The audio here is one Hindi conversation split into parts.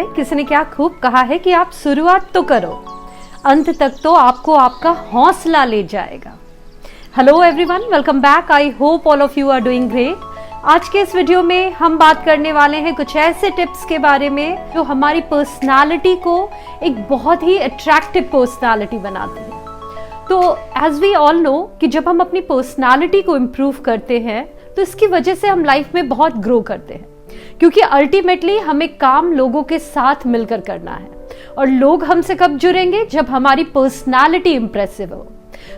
किसी ने क्या खूब कहा है कि आप शुरुआत तो करो, अंत तक तो आपको आपका हौसला ले जाएगा। Hello everyone, welcome back. I hope all of you are doing great. आज के इस वीडियो में हम बात करने वाले हैं कुछ ऐसे टिप्स के बारे में जो हमारी पर्सनालिटी को एक बहुत ही अट्रैक्टिव पर्सनालिटी बनाती है। तो एज वी ऑल नो कि जब हम अपनी पर्सनालिटी को इम्प्रूव करते हैं तो इसकी वजह से हम लाइफ में बहुत ग्रो करते हैं, क्योंकि अल्टीमेटली हमें काम लोगों के साथ मिलकर करना है और लोग हमसे कब जुड़ेंगे, जब हमारी पर्सनालिटी इंप्रेसिव हो।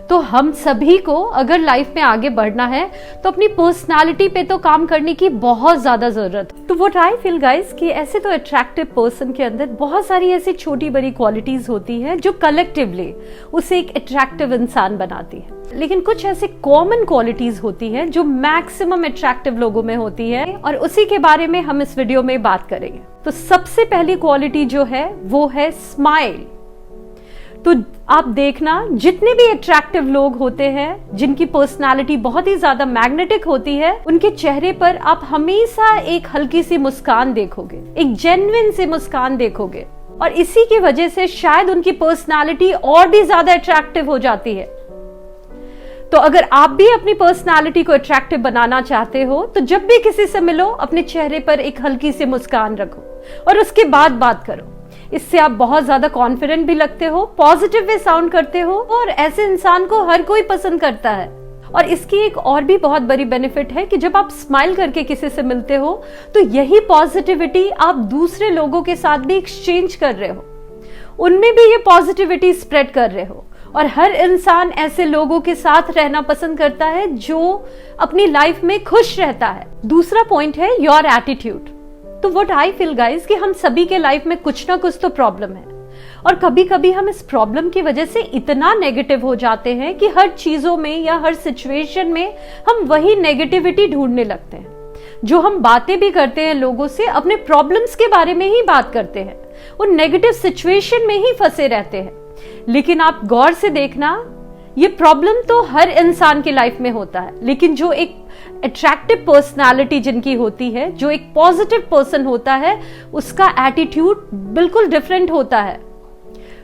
तो हम सभी को अगर लाइफ में आगे बढ़ना है तो अपनी पर्सनालिटी पे तो काम करने की बहुत ज्यादा जरूरत है। तो व्हाट आई फील गाइस कि ऐसे तो अट्रैक्टिव पर्सन के अंदर बहुत सारी ऐसी छोटी बड़ी क्वालिटीज होती हैं जो कलेक्टिवली उसे एक अट्रैक्टिव इंसान बनाती है, लेकिन कुछ ऐसे कॉमन क्वालिटीज होती हैं जो मैक्सिमम अट्रैक्टिव लोगों में होती है और उसी के बारे में हम इस वीडियो में बात करेंगे। तो सबसे पहली क्वालिटी जो है वो है स्माइल। तो आप देखना, जितने भी अट्रैक्टिव लोग होते हैं जिनकी पर्सनालिटी बहुत ही ज्यादा मैग्नेटिक होती है, उनके चेहरे पर आप हमेशा एक हल्की सी मुस्कान देखोगे, एक जेन्युइन सी मुस्कान देखोगे, और इसी की वजह से शायद उनकी पर्सनालिटी और भी ज्यादा अट्रैक्टिव हो जाती है। तो अगर आप भी अपनी पर्सनालिटी को अट्रैक्टिव बनाना चाहते हो तो जब भी किसी से मिलो अपने चेहरे पर एक हल्की सी मुस्कान रखो और उसके बाद बात करो। इससे आप बहुत ज्यादा कॉन्फिडेंट भी लगते हो, पॉजिटिव वे साउंड करते हो और ऐसे इंसान को हर कोई पसंद करता है। और इसकी एक और भी बहुत बड़ी बेनिफिट है कि जब आप स्माइल करके किसी से मिलते हो तो यही पॉजिटिविटी आप दूसरे लोगों के साथ भी एक्सचेंज कर रहे हो, उनमें भी ये पॉजिटिविटी स्प्रेड कर रहे हो। और हर इंसान ऐसे लोगों के साथ रहना पसंद करता है जो अपनी लाइफ में खुश रहता है। दूसरा पॉइंट है योर एटीट्यूड। तो व्हाट आई फील गाइस कि हम सभी के लाइफ में कुछ ना कुछ तो प्रॉब्लम है और कभी कभी हम इस प्रॉब्लम की वजह से इतना नेगेटिव हो जाते हैं कि हर चीजों में या हर सिचुएशन में हम वही नेगेटिविटी ढूंढने लगते हैं। जो हम बातें भी करते हैं लोगों से, अपने प्रॉब्लम्स के बारे में ही बात करते हैं, उन नेगेटिव सिचुएशन में ही फंसे रहते हैं। लेकिन आप गौर से देखना, ये प्रॉब्लम तो हर इंसान की लाइफ में होता है, लेकिन जो एक अट्रैक्टिव पर्सनालिटी जिनकी होती है, जो एक पॉजिटिव पर्सन होता है, उसका एटीट्यूड बिल्कुल डिफरेंट होता है।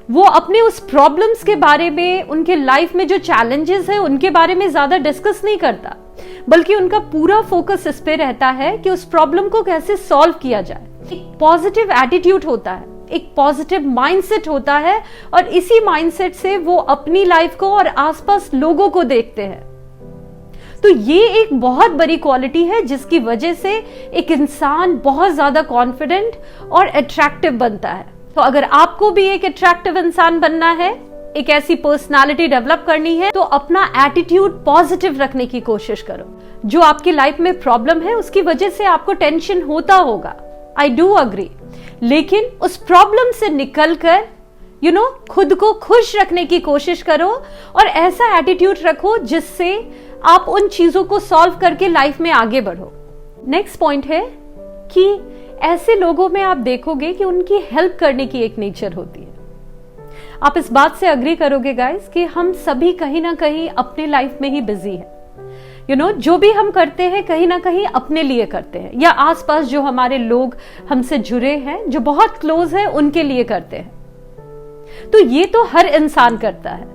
वो अपने उस प्रॉब्लम्स के बारे में, उनके लाइफ में जो चैलेंजेस है उनके बारे में ज्यादा डिस्कस नहीं करता, बल्कि उनका पूरा फोकस इस पे रहता है कि उस प्रॉब्लम को कैसे सॉल्व किया जाए। एक पॉजिटिव एटीट्यूड होता है, एक पॉजिटिव माइंडसेट होता है और इसी माइंडसेट से वो अपनी लाइफ को और आसपास लोगों को देखते हैं। तो ये एक बहुत बड़ी क्वालिटी है जिसकी वजह से एक इंसान बहुत ज्यादा कॉन्फिडेंट और अट्रैक्टिव बनता है। तो अगर आपको भी एक अट्रैक्टिव इंसान बनना है, एक ऐसी पर्सनालिटी डेवलप करनी है, तो अपना एटीट्यूड पॉजिटिव रखने की कोशिश करो। जो आपकी लाइफ में प्रॉब्लम है उसकी वजह से आपको टेंशन होता होगा, आई डू अग्री, लेकिन उस प्रॉब्लम से निकलकर खुद को खुश रखने की कोशिश करो और ऐसा एटीट्यूड रखो जिससे आप उन चीजों को सॉल्व करके लाइफ में आगे बढ़ो। नेक्स्ट पॉइंट है कि ऐसे लोगों में आप देखोगे कि उनकी हेल्प करने की एक नेचर होती है। आप इस बात से अग्री करोगे गाइस कि हम सभी कहीं ना कहीं अपने लाइफ में ही बिजी है। जो भी हम करते हैं कहीं ना कहीं अपने लिए करते हैं, या आसपास जो हमारे लोग हमसे जुड़े हैं, जो बहुत क्लोज है, उनके लिए करते हैं। तो ये तो हर इंसान करता है,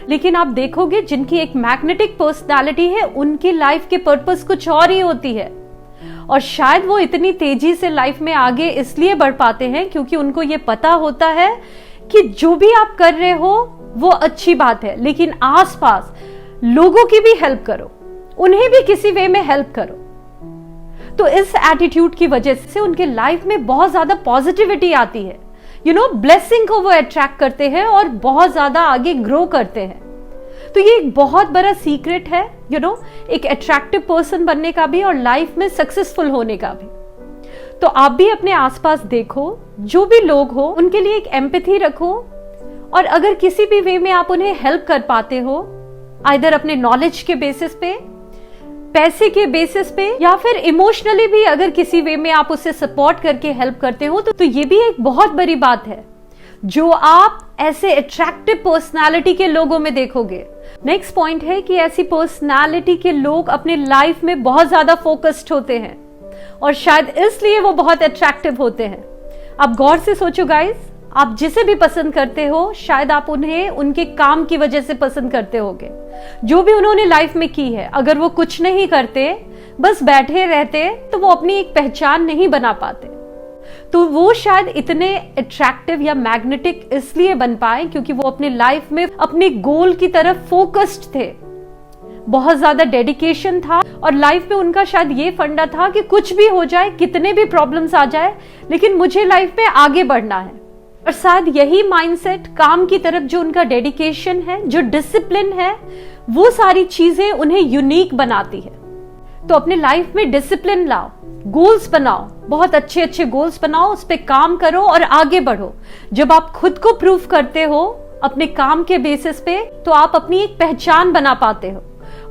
लेकिन आप देखोगे जिनकी एक मैग्नेटिक पर्सनालिटी है उनकी लाइफ के पर्पस कुछ और ही होती है। और शायद वो इतनी तेजी से लाइफ में आगे इसलिए बढ़ पाते हैं क्योंकि उनको ये पता होता है कि जो भी आप कर रहे हो वो अच्छी बात है, लेकिन आसपास लोगों की भी हेल्प करो, उन्हें भी किसी वे में हेल्प करो। तो इस एटीट्यूड की वजह से उनके लाइफ में बहुत ज्यादा पॉजिटिविटी आती है। ब्लेसिंग को वो अट्रैक्ट करते हैं और बहुत ज्यादा आगे ग्रो करते हैं। तो ये एक बहुत बड़ा सीक्रेट है एक अट्रैक्टिव पर्सन बनने का भी और लाइफ में सक्सेसफुल होने का भी। तो आप भी अपने आसपास देखो, जो भी लोग हो उनके लिए एक एम्पैथी रखो, और अगर किसी भी वे में आप उन्हें हेल्प कर पाते हो, आइदर अपने नॉलेज के बेसिस पे, पैसे के बेसिस पे, या फिर इमोशनली भी अगर किसी वे में आप उसे सपोर्ट करके हेल्प करते हो, तो ये भी एक बहुत बड़ी बात है जो आप ऐसे अट्रैक्टिव पर्सनालिटी के लोगों में देखोगे। नेक्स्ट पॉइंट है कि ऐसी पर्सनालिटी के लोग अपने लाइफ में बहुत ज्यादा फोकस्ड होते हैं और शायद इसलिए वो बहुत अट्रैक्टिव होते हैं। आप गौर से सोचो गाइस, आप जिसे भी पसंद करते हो शायद आप उन्हें उनके काम की वजह से पसंद करते होगे। जो भी उन्होंने लाइफ में की है, अगर वो कुछ नहीं करते, बस बैठे रहते, तो वो अपनी एक पहचान नहीं बना पाते। तो वो शायद इतने अट्रैक्टिव या मैग्नेटिक इसलिए बन पाए क्योंकि वो अपने लाइफ में अपने गोल की तरफ फोकस्ड थे, बहुत ज्यादा डेडिकेशन था, और लाइफ में उनका शायद ये फंडा था कि कुछ भी हो जाए, कितने भी प्रॉब्लम्स आ जाए, लेकिन मुझे लाइफ में आगे बढ़ना है। और शायद यही माइंडसेट, काम की तरफ जो उनका डेडिकेशन है, जो डिसिप्लिन है, वो सारी चीजें उन्हें यूनिक बनाती है। तो अपने लाइफ में डिसिप्लिन लाओ, गोल्स बनाओ, बहुत अच्छे अच्छे गोल्स बनाओ, उस पर काम करो और आगे बढ़ो। जब आप खुद को प्रूव करते हो अपने काम के बेसिस पे, तो आप अपनी एक पहचान बना पाते हो,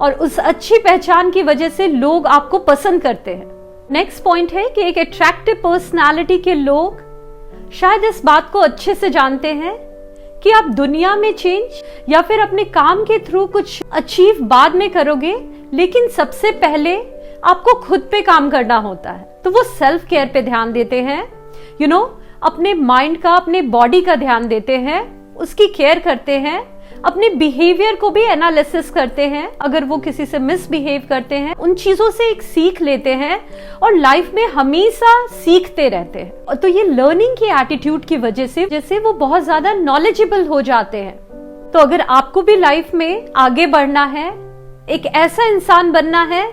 और उस अच्छी पहचान की वजह से लोग आपको पसंद करते हैं। नेक्स्ट पॉइंट है कि एक अट्रैक्टिव पर्सनालिटी के लोग शायद इस बात को अच्छे से जानते हैं कि आप दुनिया में चेंज या फिर अपने काम के थ्रू कुछ अचीव बाद में करोगे, लेकिन सबसे पहले आपको खुद पे काम करना होता है। तो वो सेल्फ केयर पे ध्यान देते हैं, अपने माइंड का, अपने बॉडी का ध्यान देते हैं, उसकी केयर करते हैं, अपने बिहेवियर को भी एनालिसिस करते हैं। अगर वो किसी से मिसबिहेव करते हैं, उन चीजों से एक सीख लेते हैं और लाइफ में हमेशा सीखते रहते हैं। तो ये लर्निंग की एटीट्यूड की वजह से जैसे वो बहुत ज्यादा नॉलेजेबल हो जाते हैं। तो अगर आपको भी लाइफ में आगे बढ़ना है, एक ऐसा इंसान बनना है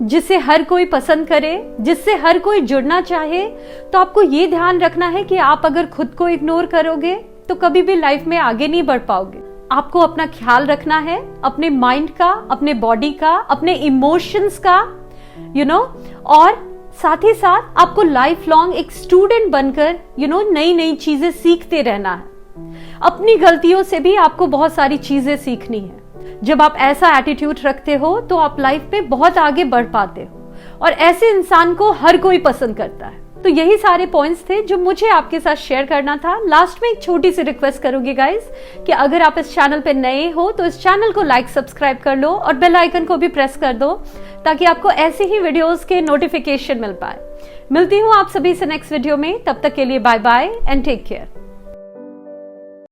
जिसे हर कोई पसंद करे, जिससे हर कोई जुड़ना चाहे, तो आपको ये ध्यान रखना है कि आप अगर खुद को इग्नोर करोगे तो कभी भी लाइफ में आगे नहीं बढ़ पाओगे। आपको अपना ख्याल रखना है, अपने माइंड का, अपने बॉडी का, अपने इमोशंस का, और साथ ही साथ आपको लाइफ लॉन्ग एक स्टूडेंट बनकर नई नई चीजें सीखते रहना है। अपनी गलतियों से भी आपको बहुत सारी चीजें सीखनी है। जब आप ऐसा एटीट्यूड रखते हो तो आप लाइफ में बहुत आगे बढ़ पाते हो, और ऐसे इंसान को हर कोई पसंद करता है। तो यही सारे पॉइंट्स थे जो मुझे आपके साथ शेयर करना था। लास्ट में एक छोटी सी रिक्वेस्ट करूंगी गाइस कि अगर आप इस चैनल पे नए हो तो इस चैनल को लाइक, सब्सक्राइब कर लो और बेल आइकन को भी प्रेस कर दो, ताकि आपको ऐसे ही वीडियोस के नोटिफिकेशन मिल पाए। मिलती हूँ आप सभी से नेक्स्ट वीडियो में, तब तक के लिए bye bye and take care.